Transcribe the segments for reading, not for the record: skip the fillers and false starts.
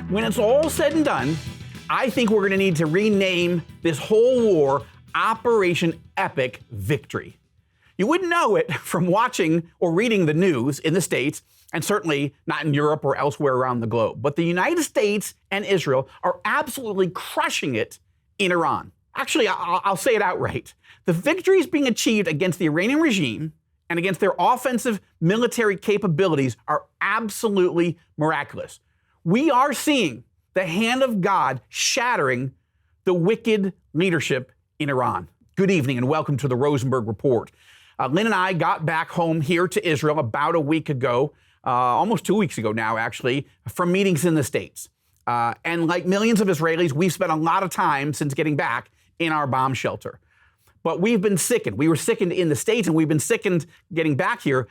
When it's all said and done, I think we're going to need to rename this whole war Operation Epic Victory. You wouldn't know it from watching or reading the news in the States, and certainly not in Europe or elsewhere around the globe. But the United States and Israel are absolutely crushing it in Iran. Actually, I'll say it outright. The victories being achieved against the Iranian regime and against their offensive military capabilities are absolutely miraculous. We are seeing the hand of God shattering the wicked leadership in Iran. Good evening and welcome to the Rosenberg Report. Lynn and I got back home here to Israel about a week ago, almost 2 weeks ago now, actually, from meetings in the States. And like millions of Israelis, we've spent a lot of time since getting back in our bomb shelter. But we've been sickened. We were sickened in the States, and we've been sickened getting back here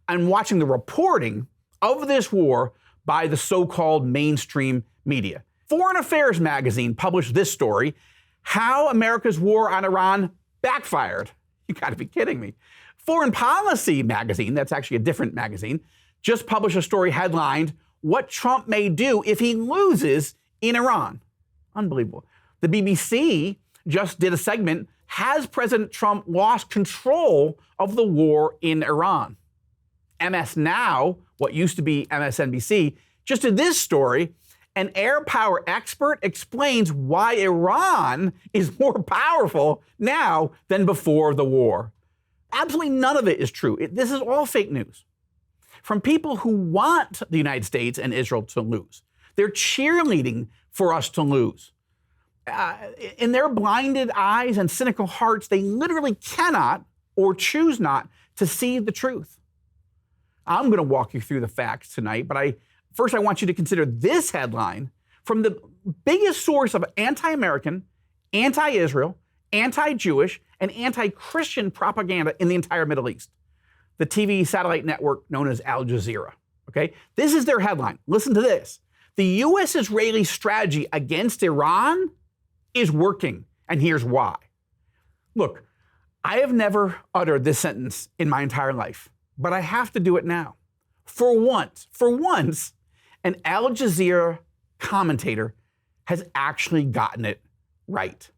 and watching the reporting of this war by the so-called mainstream media. Foreign Affairs magazine published this story, How America's War on Iran Backfired. You gotta be kidding me. Foreign Policy magazine, that's actually a different magazine, just published a story headlined, What Trump May Do If He Loses in Iran. Unbelievable. The BBC just did a segment, Has President Trump Lost Control of the War in Iran? MS Now, what used to be MSNBC, just did this story, An air power expert explains why Iran is more powerful now than before the war. Absolutely none of it is true. This is all fake news from people who want the United States and Israel to lose. They're cheerleading for us to lose. In their blinded eyes and cynical hearts, they literally cannot or choose not to see the truth. I'm going to walk you through the facts tonight, but First, I want you to consider this headline from the biggest source of anti-American, anti-Israel, anti-Jewish, and anti-Christian propaganda in the entire Middle East, the TV satellite network known as Al Jazeera. Okay, this is their headline. Listen to this. The U.S.-Israeli strategy against Iran is working, and here's why. Look, I have never uttered this sentence in my entire life, but I have to do it now. For once, an Al Jazeera commentator has actually gotten it right.